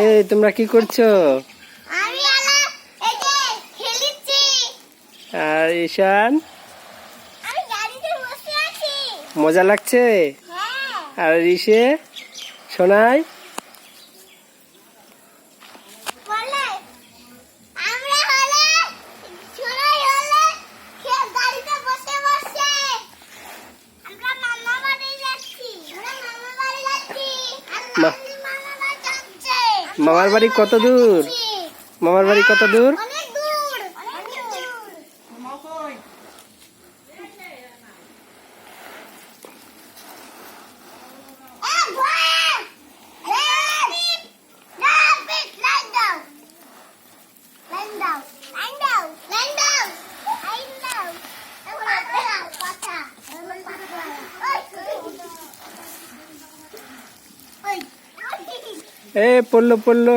এই তোমরা কি করছো? আর ঈশান মজা লাগছে? আর ঋষে শোনাই মামার বাড়ি কত দূর? মামার বাড়ি কত দূর? পড়লো পড়লো।